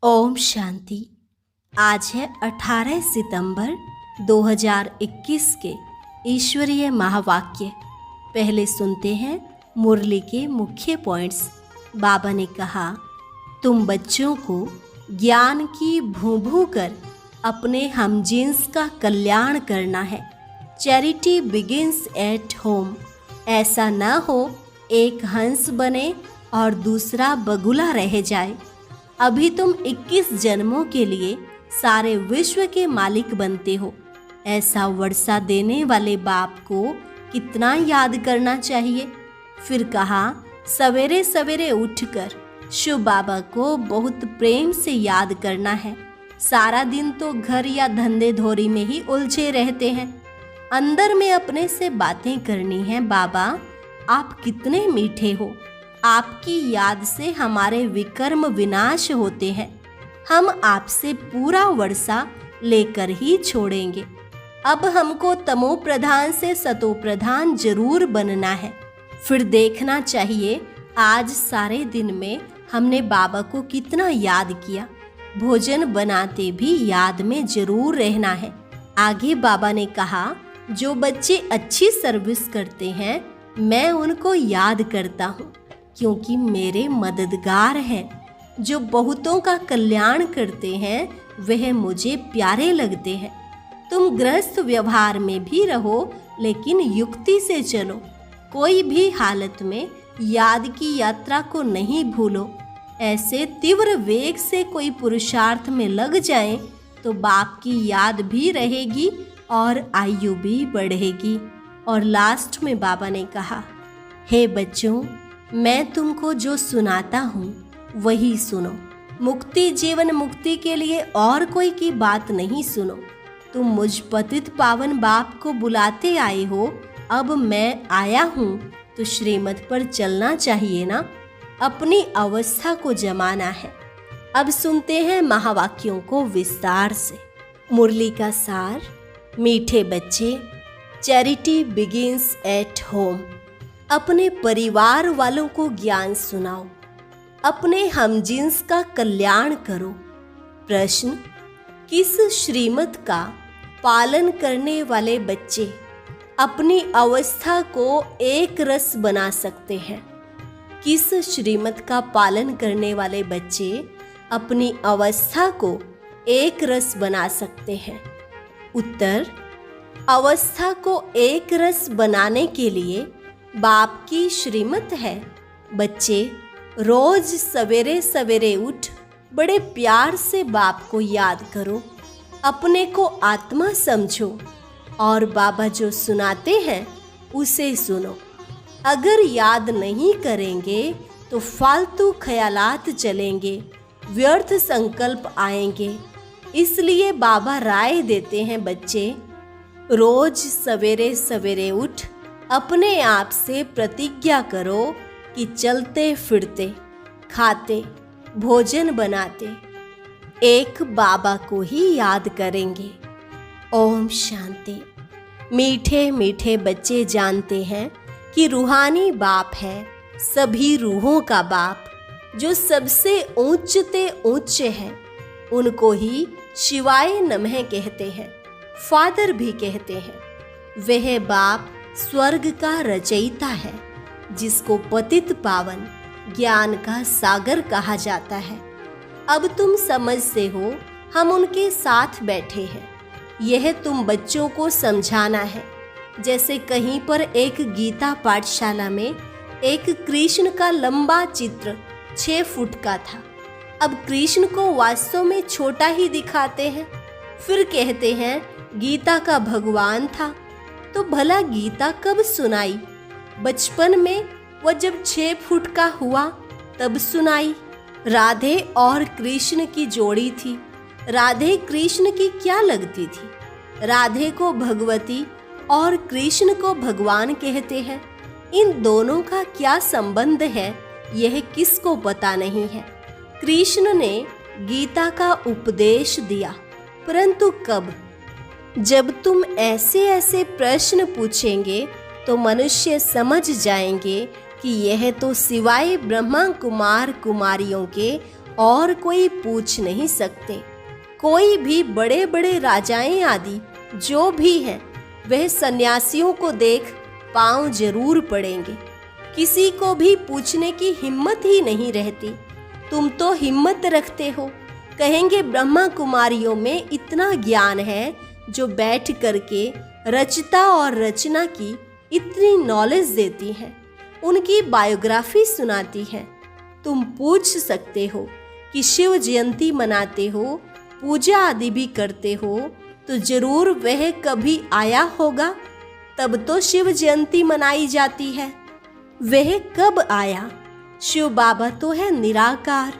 ओम शांति। आज है 18 सितंबर 2021 के ईश्वरीय महावाक्य। पहले सुनते हैं मुरली के मुख्य पॉइंट्स। बाबा ने कहा, तुम बच्चों को ज्ञान की भूभू कर अपने हमजिन्स का कल्याण करना है। Charity begins at home. ऐसा न हो एक हंस बने और दूसरा बगुला रह जाए। अभी तुम 21 जन्मों के लिए सारे विश्व के मालिक बनते हो। ऐसा वर्षा देने वाले बाप को कितना याद करना चाहिए। फिर कहा, सवेरे सवेरे उठकर शिव बाबा को बहुत प्रेम से याद करना है। सारा दिन तो घर या धंधे धोरी में ही उलझे रहते हैं। अंदर में अपने से बातें करनी है, बाबा आप कितने मीठे हो। आपकी याद से हमारे विकर्म विनाश होते हैं। हम आपसे पूरा वर्षा लेकर ही छोड़ेंगे। अब हमको तमो प्रधान से सतो प्रधान जरूर बनना है। फिर देखना चाहिए आज सारे दिन में हमने बाबा को कितना याद किया। भोजन बनाते भी याद में जरूर रहना है। आगे बाबा ने कहा, जो बच्चे अच्छी सर्विस करते हैं मैं उनको याद करता हूँ, क्योंकि मेरे मददगार हैं। जो बहुतों का कल्याण करते हैं वह मुझे प्यारे लगते हैं। तुम गृहस्थ व्यवहार में भी रहो, लेकिन युक्ति से चलो। कोई भी हालत में याद की यात्रा को नहीं भूलो। ऐसे तीव्र वेग से कोई पुरुषार्थ में लग जाए तो बाप की याद भी रहेगी और आयु भी बढ़ेगी। और लास्ट में बाबा ने कहा, हे बच्चों, मैं तुमको जो सुनाता हूँ वही सुनो। मुक्ति जीवन मुक्ति के लिए और कोई की बात नहीं सुनो। तुम मुझ पतित पावन बाप को बुलाते आए हो। अब मैं आया हूँ तो श्रीमत पर चलना चाहिए ना। अपनी अवस्था को जमाना है। अब सुनते हैं महावाक्यों को विस्तार से। मुरली का सार। मीठे बच्चे, चैरिटी बिगिंस एट होम। अपने परिवार वालों को ज्ञान सुनाओ। अपने हमजिन्स का कल्याण करो। प्रश्न, किस श्रीमत का पालन करने वाले बच्चे अपनी अवस्था को एक रस बना सकते हैं? किस श्रीमत का पालन करने वाले बच्चे अपनी अवस्था को एक रस बना सकते हैं? उत्तर, अवस्था को एक रस बनाने के लिए बाप की श्रीमत है। बच्चे रोज सवेरे सवेरे उठ बड़े प्यार से बाप को याद करो। अपने को आत्मा समझो और बाबा जो सुनाते हैं उसे सुनो। अगर याद नहीं करेंगे तो फालतू ख्यालात चलेंगे, व्यर्थ संकल्प आएंगे। इसलिए बाबा राय देते हैं, बच्चे रोज सवेरे सवेरे उठ अपने आप से प्रतिज्ञा करो कि चलते फिरते, खाते, भोजन बनाते एक बाबा को ही याद करेंगे। ओम शांति। मीठे मीठे बच्चे जानते हैं कि रूहानी बाप है सभी रूहों का बाप, जो सबसे ऊंचते ऊंचे हैं। उनको ही शिवाय नमः कहते हैं, फादर भी कहते हैं। वह बाप स्वर्ग का रचयिता है, जिसको पतित पावन ज्ञान का सागर कहा जाता है। अब तुम समझते हो, हम उनके साथ बैठे हैं। यह तुम बच्चों को समझाना है। जैसे कहीं पर एक गीता पाठशाला में एक कृष्ण का लंबा चित्र 6 फुट का था। अब कृष्ण को वास्तव में छोटा ही दिखाते हैं, फिर कहते हैं गीता का भगवान था। तो भला गीता कब सुनाई? बचपन में, वह जब 6 फुट का हुआ तब सुनाई। राधे और कृष्ण की जोड़ी थी। राधे कृष्ण की क्या लगती थी? राधे को भगवती और कृष्ण को भगवान कहते हैं। इन दोनों का क्या संबंध है, यह किसको पता नहीं है। कृष्ण ने गीता का उपदेश दिया, परंतु कब? जब तुम ऐसे ऐसे प्रश्न पूछेंगे तो मनुष्य समझ जाएंगे कि यह तो सिवाय ब्रह्मा कुमार कुमारियों के और कोई पूछ नहीं सकते। कोई भी बड़े बड़े राजाएं आदि जो भी हैं, वह सन्यासियों को देख पांव जरूर पड़ेंगे। किसी को भी पूछने की हिम्मत ही नहीं रहती। तुम तो हिम्मत रखते हो, कहेंगे ब्रह्मा कुमारियों में इतना ज्ञान है जो बैठ करके रचता और रचना की इतनी नॉलेज देती है, उनकी बायोग्राफी सुनाती है। तुम पूछ सकते हो कि शिव जयंती मनाते हो, पूजा आदि भी करते हो, तो जरूर वह कभी आया होगा, तब तो शिव जयंती मनाई जाती है। वह कब आया? शिव बाबा तो है निराकार,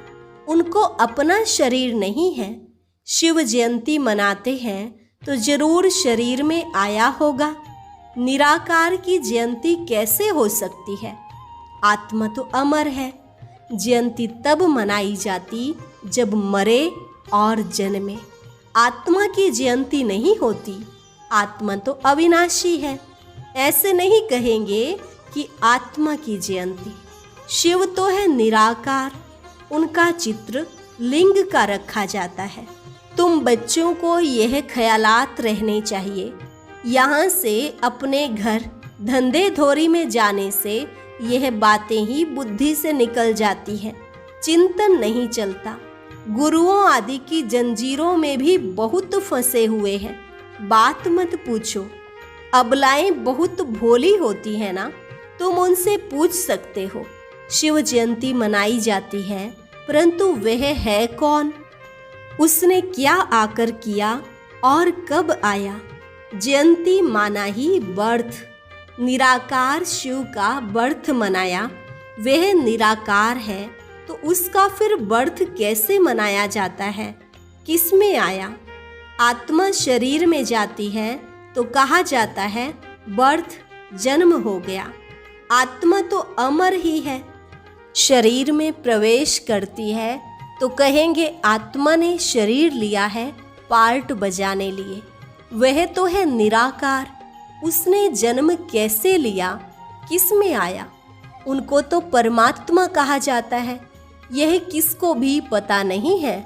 उनको अपना शरीर नहीं है। शिव जयंती मनाते हैं तो जरूर शरीर में आया होगा। निराकार की जयंती कैसे हो सकती है? आत्मा तो अमर है। जयंती तब मनाई जाती जब मरे और जन्मे। आत्मा की जयंती नहीं होती। आत्मा तो अविनाशी है। ऐसे नहीं कहेंगे कि आत्मा की जयंती। शिव तो है निराकार, उनका चित्र लिंग का रखा जाता है। तुम बच्चों को यह ख्यालात रहने चाहिए। यहाँ से अपने घर धंधे धोरी में जाने से यह बातें ही बुद्धि से निकल जाती हैं, चिंतन नहीं चलता। गुरुओं आदि की जंजीरों में भी बहुत फंसे हुए हैं। बात मत पूछो। अबलाएं बहुत भोली होती है ना, तुम उनसे पूछ सकते हो। शिव जयंती मनाई जाती है, परंतु वह है कौन? उसने क्या आकर किया और कब आया? जयंती माना ही बर्थ। निराकार शिव का बर्थ मनाया। वह निराकार है तो उसका फिर बर्थ कैसे मनाया जाता है? किस में आया? आत्मा शरीर में जाती है तो कहा जाता है बर्थ, जन्म हो गया। आत्मा तो अमर ही है। शरीर में प्रवेश करती है तो कहेंगे आत्मा ने शरीर लिया है पार्ट बजाने लिए। वह तो है निराकार। उसने जन्म कैसे लिया? किस में आया? उनको तो परमात्मा कहा जाता है। यह किसको भी पता नहीं है।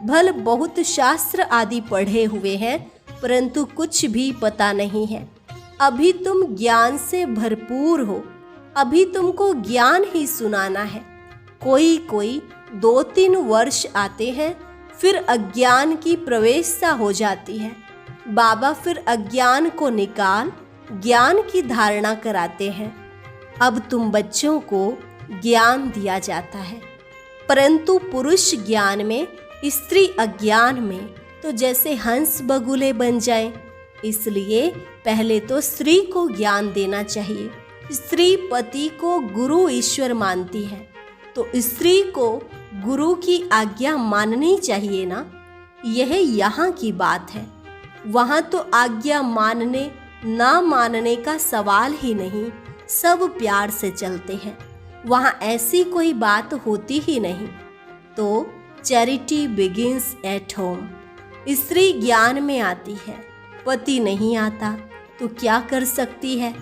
भल बहुत शास्त्र आदि पढ़े हुए हैं, परंतु कुछ भी पता नहीं है। अभी तुम ज्ञान से भरपूर हो। अभी तुमको ज्ञान ही सुनाना है। कोई कोई 2-3 वर्ष आते हैं, फिर अज्ञान की प्रवेशता हो जाती है। बाबा फिर अज्ञान को निकाल ज्ञान की धारणा कराते हैं। अब तुम बच्चों को ज्ञान दिया जाता है, परंतु पुरुष ज्ञान में, स्त्री अज्ञान में तो जैसे हंस बगुले बन जाएं। इसलिए पहले तो स्त्री को ज्ञान देना चाहिए। स्त्री पति को गुरु ईश्वर मानती है, तो स्त्री को गुरु की आज्ञा माननी चाहिए ना। यह यहाँ की बात है। वहाँ तो आज्ञा मानने ना मानने का सवाल ही नहीं, सब प्यार से चलते हैं। वहाँ ऐसी कोई बात होती ही नहीं। तो चैरिटी बिगिंस एट होम। स्त्री ज्ञान में आती है, पति नहीं आता तो क्या कर सकती है?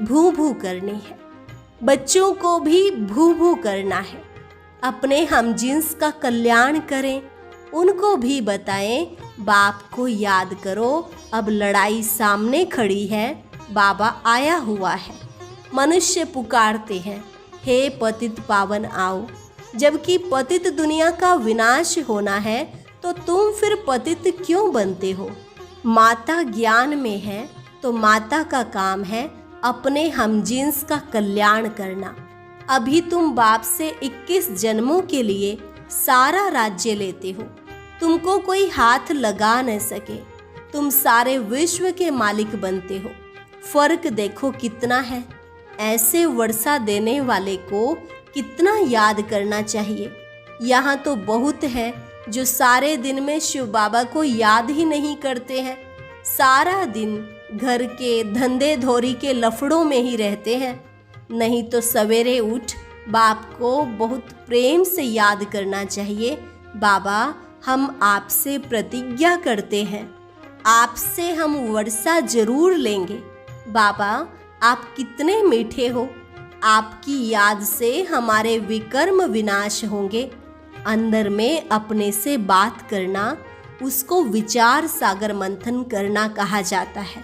भू भू करनी है। बच्चों को भी भू भू करना है। अपने हमजिन्स का कल्याण करें, उनको भी बताएं बाप को याद करो, अब लड़ाई सामने खड़ी है, बाबा आया हुआ है। मनुष्य पुकारते हैं हे पतित पावन आओ, जबकि पतित दुनिया का विनाश होना है तो तुम फिर पतित क्यों बनते हो? माता ज्ञान में है तो माता का काम है अपने हमजिन्स का कल्याण करना। अभी तुम बाप से 21 जन्मों के लिए सारा राज्य लेते हो। तुमको कोई हाथ लगा न सके। तुम सारे विश्व के मालिक बनते हो। फर्क देखो कितना है। ऐसे वर्षा देने वाले को कितना याद करना चाहिए। यहाँ तो बहुत है जो सारे दिन में शिव बाबा को याद ही नहीं करते हैं। सारा दिन घर के धंधे धोरी के लफड़ों में ही रहते हैं। नहीं तो सवेरे उठ बाप को बहुत प्रेम से याद करना चाहिए। बाबा, हम आपसे प्रतिज्ञा करते हैं, आपसे हम वर्षा जरूर लेंगे। बाबा, आप कितने मीठे हो। आपकी याद से हमारे विकर्म विनाश होंगे। अंदर में अपने से बात करना, उसको विचार सागर मंथन करना कहा जाता है।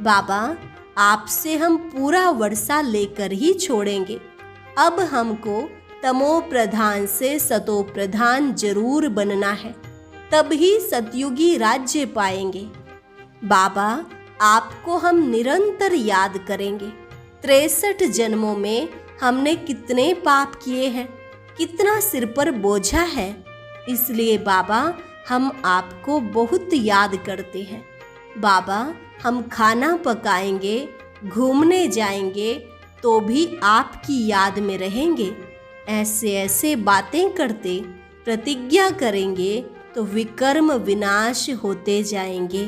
बाबा, आपसे हम पूरा वर्षा लेकर ही छोड़ेंगे। अब हमको तमो प्रधान से सतो प्रधान जरूर बनना है, तब ही सतयुगी राज्य पाएंगे। बाबा, आपको हम निरंतर याद करेंगे। 63 जन्मों में हमने कितने पाप किए हैं, कितना सिर पर बोझा है, इसलिए बाबा हम आपको बहुत याद करते हैं। बाबा, हम खाना पकाएंगे, घूमने जाएंगे तो भी आपकी याद में रहेंगे। ऐसे ऐसे बातें करते प्रतिज्ञा करेंगे तो विकर्म विनाश होते जाएंगे।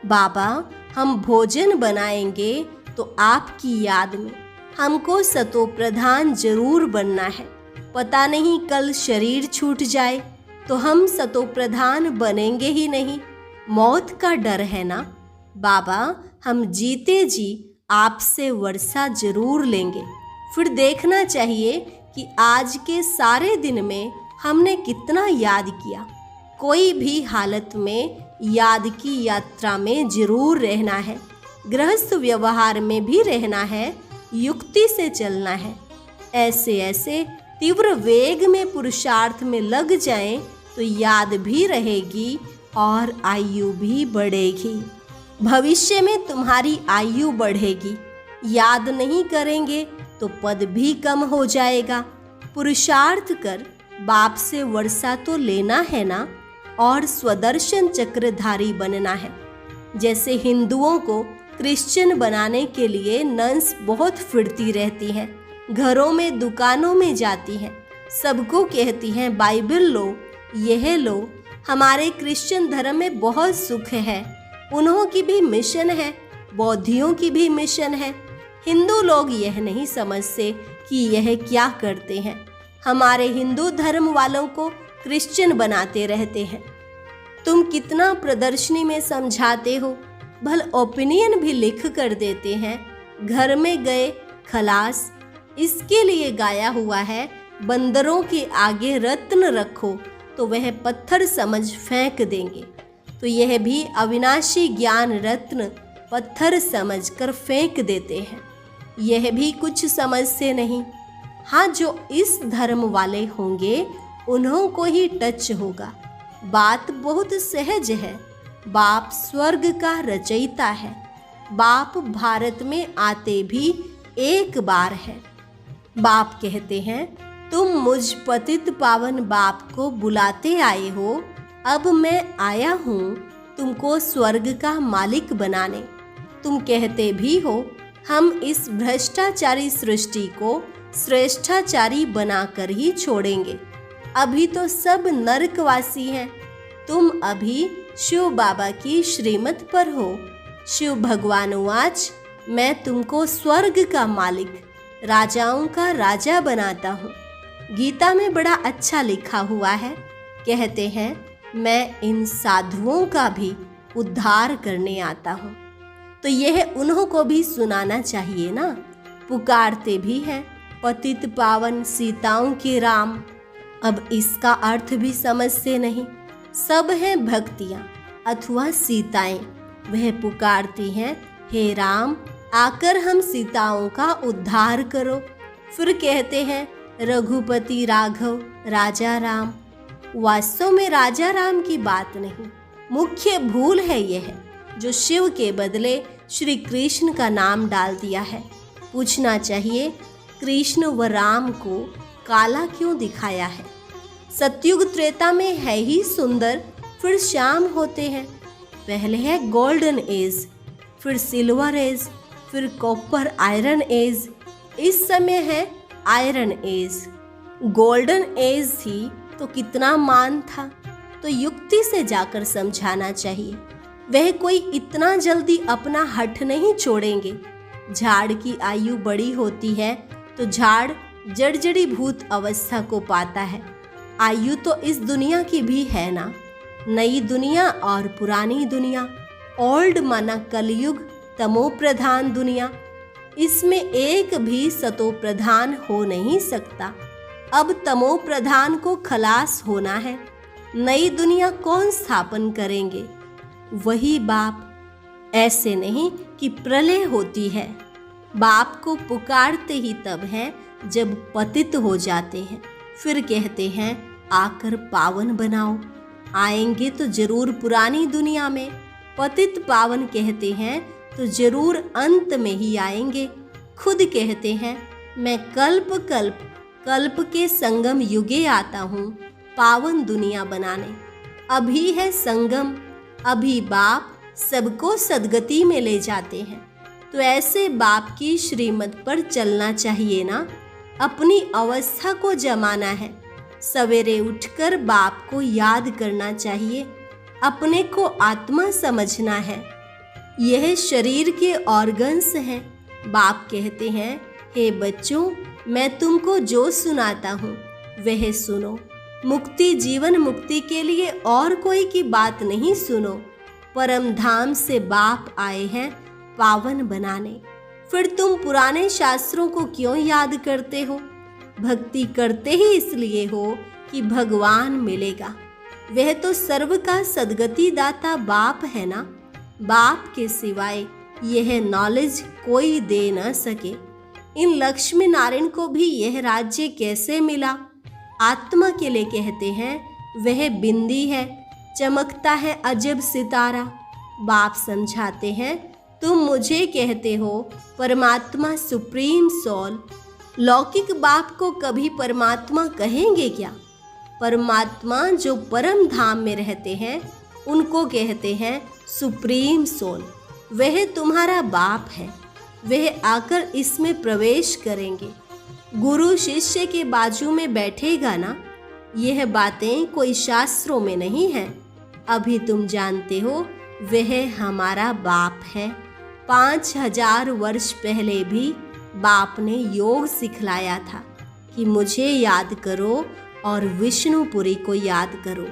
बाबा, हम भोजन बनाएंगे तो आपकी याद में हमको सतो प्रधान जरूर बनना है। पता नहीं कल शरीर छूट जाए तो हम सतो प्रधान बनेंगे ही नहीं, मौत का डर है ना। बाबा, हम जीते जी आपसे वर्षा जरूर लेंगे। फिर देखना चाहिए कि आज के सारे दिन में हमने कितना याद किया। कोई भी हालत में याद की यात्रा में जरूर रहना है। गृहस्थ व्यवहार में भी रहना है, युक्ति से चलना है। ऐसे ऐसे तीव्र वेग में पुरुषार्थ में लग जाएं तो याद भी रहेगी और आयु भी बढ़ेगी। भविष्य में तुम्हारी आयु बढ़ेगी। याद नहीं करेंगे तो पद भी कम हो जाएगा। पुरुषार्थ कर बाप से वर्षा तो लेना है ना, और स्वदर्शन चक्रधारी बनना है। जैसे हिंदुओं को क्रिश्चियन बनाने के लिए नन्स बहुत फिरती रहती हैं, घरों में दुकानों में जाती हैं, सबको कहती हैं बाइबल लो, यह लो, हमारे क्रिश्चियन धर्म में बहुत सुख है। उन्हों की भी मिशन है, बौद्धियों की भी मिशन है। हिंदू लोग यह नहीं समझते कि यह क्या करते हैं। हमारे हिंदू धर्म वालों को क्रिश्चियन बनाते रहते हैं। तुम कितना प्रदर्शनी में समझाते हो, भल ओपिनियन भी लिख कर देते हैं। घर में गए खलास, इसके लिए गाया हुआ है, बंदरों के आगे रत्न रखो तो वह पत्थर समझ फेंक देंगे। तो यह भी अविनाशी ज्ञान रत्न पत्थर समझकर फेंक देते हैं। यह भी कुछ समझते नहीं। हाँ, जो इस धर्म वाले होंगे उन्हों को ही टच होगा। बात बहुत सहज है। बाप स्वर्ग का रचयिता है। बाप भारत में आते भी एक बार है। बाप कहते हैं, तुम मुझ पतित पावन बाप को बुलाते आए हो, अब मैं आया हूँ तुमको स्वर्ग का मालिक बनाने। तुम कहते भी हो हम इस भ्रष्टाचारी सृष्टि को श्रेष्ठाचारी बनाकर ही छोड़ेंगे। अभी तो सब नरकवासी हैं। तुम अभी शिव बाबा की श्रीमत पर हो। शिव भगवान वाच, मैं तुमको स्वर्ग का मालिक, राजाओं का राजा बनाता हूँ। गीता में बड़ा अच्छा लिखा हुआ है, कहते हैं मैं इन साधुओं का भी उद्धार करने आता हूँ। तो यह उन्हों को भी सुनाना चाहिए ना। पुकारते भी हैं पतित पावन सीताओं के राम। अब इसका अर्थ भी समझते नहीं। सब हैं भक्तियाँ अथवा सीताएं। वह पुकारती हैं, हे राम, आकर हम सीताओं का उद्धार करो। फिर कहते हैं रघुपति राघव राजा राम। वास्तव में राजा राम की बात नहीं, मुख्य भूल है यह जो शिव के बदले श्री कृष्ण का नाम डाल दिया है। पूछना चाहिए कृष्ण व राम को काला क्यों दिखाया है। सतयुग त्रेता में है ही सुंदर, फिर श्याम होते हैं। पहले है गोल्डन एज, फिर सिल्वर एज, फिर कॉपर आयरन एज, इस समय है आयरन एज। गोल्डन एज थी तो कितना मान था, तो युक्ति से जाकर समझाना चाहिए। वह कोई इतना जल्दी अपना हठ नहीं छोड़ेंगे। झाड़ की आयु बड़ी होती है तो झाड़ जड़जड़ी भूत अवस्था को पाता है। आयु तो इस दुनिया की भी है ना, नई दुनिया और पुरानी दुनिया। ओल्ड माना कलयुग, तमो प्रधान दुनिया। इसमें एक भी सतो प्रधान हो नहीं सकता। अब तमो प्रधान को खलास होना है। नई दुनिया कौन स्थापन करेंगे? वही बाप। ऐसे नहीं कि प्रलय होती है। बाप को पुकारते ही तब है जब पतित हो जाते हैं, फिर कहते हैं आकर पावन बनाओ। आएंगे तो जरूर पुरानी दुनिया में, पतित पावन कहते हैं तो जरूर अंत में ही आएंगे। खुद कहते हैं मैं कल्प कल्प कल्प के संगम युगे आता हूँ पावन दुनिया बनाने। अभी है संगम, अभी बाप सबको सदगति में ले जाते हैं। तो ऐसे बाप की श्रीमत पर चलना चाहिए ना। अपनी अवस्था को जमाना है। सवेरे उठकर बाप को याद करना चाहिए। अपने को आत्मा समझना है। यह शरीर के ऑर्गन्स हैं। बाप कहते हैं हे बच्चों, मैं तुमको जो सुनाता हूँ वह सुनो। मुक्ति जीवन मुक्ति के लिए और कोई की बात नहीं सुनो। परम धाम से बाप आए हैं पावन बनाने। फिर तुम पुराने शास्त्रों को क्यों याद करते हो? भक्ति करते ही इसलिए हो कि भगवान मिलेगा। वह तो सर्व का सदगति दाता बाप है ना। बाप के सिवाय यह नॉलेज कोई दे न सके। इन लक्ष्मी नारायण को भी यह राज्य कैसे मिला? आत्मा के लिए कहते हैं वह बिंदी है, चमकता है अजब सितारा। बाप समझाते हैं तुम मुझे कहते हो परमात्मा सुप्रीम सोल। लौकिक बाप को कभी परमात्मा कहेंगे क्या? परमात्मा जो परम धाम में रहते हैं उनको कहते हैं सुप्रीम सोल। वह तुम्हारा बाप है। वह आकर इसमें प्रवेश करेंगे। गुरु शिष्य के बाजू में बैठेगा ना। यह बातें कोई शास्त्रों में नहीं है। अभी तुम जानते हो वह हमारा बाप है। 5000 वर्ष पहले भी बाप ने योग सिखलाया था कि मुझे याद करो और विष्णुपुरी को याद करो।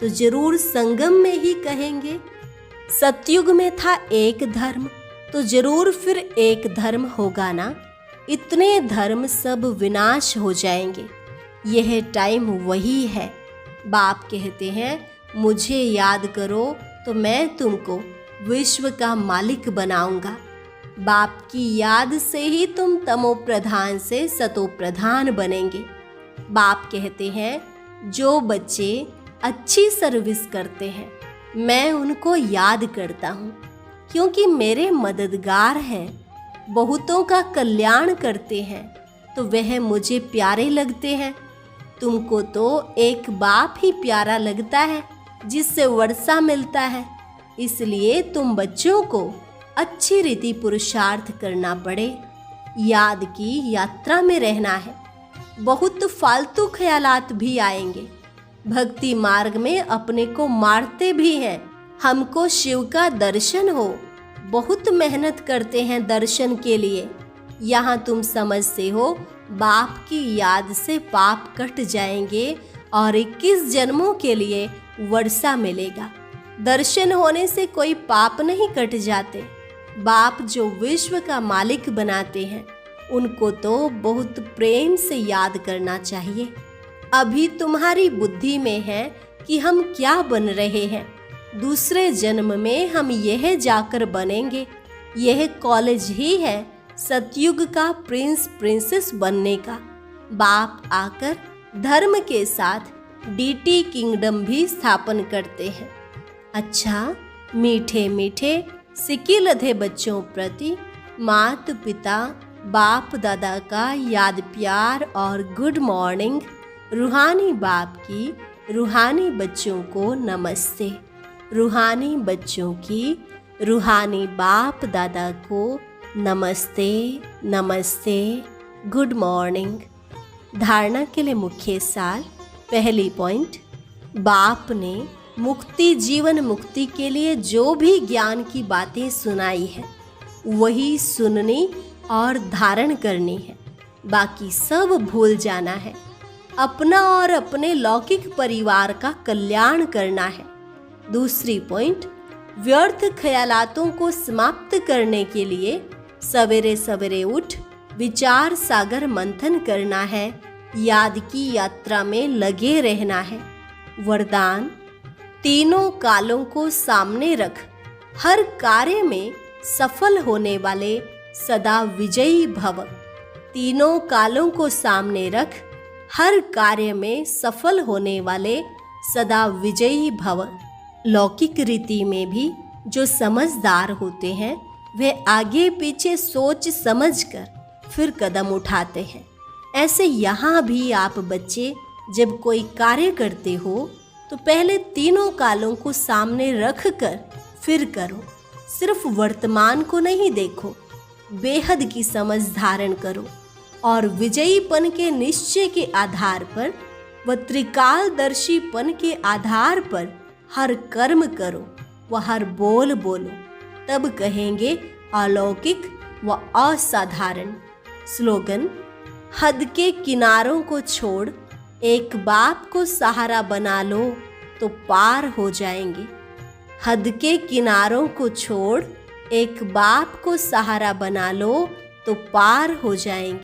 तो जरूर संगम में ही कहेंगे। सतयुग में था एक धर्म, तो जरूर फिर एक धर्म होगा ना। इतने धर्म सब विनाश हो जाएंगे। यह टाइम वही है। बाप कहते हैं मुझे याद करो तो मैं तुमको विश्व का मालिक बनाऊंगा। बाप की याद से ही तुम तमो प्रधान से सतो प्रधान बनेंगे। बाप कहते हैं जो बच्चे अच्छी सर्विस करते हैं मैं उनको याद करता हूँ, क्योंकि मेरे मददगार हैं। बहुतों का कल्याण करते हैं तो वह मुझे प्यारे लगते हैं। तुमको तो एक बाप ही प्यारा लगता है जिससे वर्षा मिलता है। इसलिए तुम बच्चों को अच्छी रीति पुरुषार्थ करना पड़े। याद की यात्रा में रहना है। बहुत फालतू ख्यालात भी आएंगे। भक्ति मार्ग में अपने को मारते भी हैं। हमको शिव का दर्शन हो। बहुत मेहनत करते हैं दर्शन के लिए। यहाँ तुम समझते हो बाप की याद से पाप कट जाएंगे और 21 जन्मों के लिए वर्षा मिलेगा। दर्शन होने से कोई पाप नहीं कट जाते। बाप जो विश्व का मालिक बनाते हैं उनको तो बहुत प्रेम से याद करना चाहिए। अभी तुम्हारी बुद्धि में है कि हम क्या बन रहे हैं। दूसरे जन्म में हम यह जाकर बनेंगे। यह कॉलेज ही है सतयुग का प्रिंस प्रिंसेस बनने का। बाप आकर धर्म के साथ डीटी किंगडम भी स्थापन करते हैं। अच्छा, मीठे मीठे सिकिलधे बच्चों प्रति माता पिता बाप दादा का याद प्यार और गुड मॉर्निंग। रूहानी बाप की रूहानी बच्चों को नमस्ते। रूहानी बच्चों की रूहानी बाप दादा को नमस्ते नमस्ते, गुड मॉर्निंग। धारणा के लिए मुख्य सार। पहली पॉइंट, बाप ने मुक्ति जीवन मुक्ति के लिए जो भी ज्ञान की बातें सुनाई है वही सुननी और धारण करनी है। बाकी सब भूल जाना है। अपना और अपने लौकिक परिवार का कल्याण करना है। दूसरी पॉइंट, व्यर्थ ख्यालातों को समाप्त करने के लिए सवेरे सवेरे उठ विचार सागर मंथन करना है। याद की यात्रा में लगे रहना है। वरदान: तीनों कालों को सामने रख, हर कार्य में सफल होने वाले सदा विजयी भव। तीनों कालों को सामने रख, हर कार्य में सफल होने वाले सदा विजयी भव। लौकिक रीति में भी जो समझदार होते हैं वे आगे पीछे सोच समझकर फिर कदम उठाते हैं। ऐसे यहाँ भी आप बच्चे जब कोई कार्य करते हो तो पहले तीनों कालों को सामने रख कर फिर करो। सिर्फ वर्तमान को नहीं देखो, बेहद की समझ धारण करो और विजयीपन के निश्चय के आधार पर व त्रिकालदर्शीपन के आधार पर हर कर्म करो व हर बोल बोलो, तब कहेंगे अलौकिक व असाधारण। स्लोगन: हद के किनारों को छोड़, एक बाप को सहारा बना लो तो पार हो जाएंगे। हद के किनारों को छोड़, एक बाप को सहारा बना लो तो पार हो जाएंगे।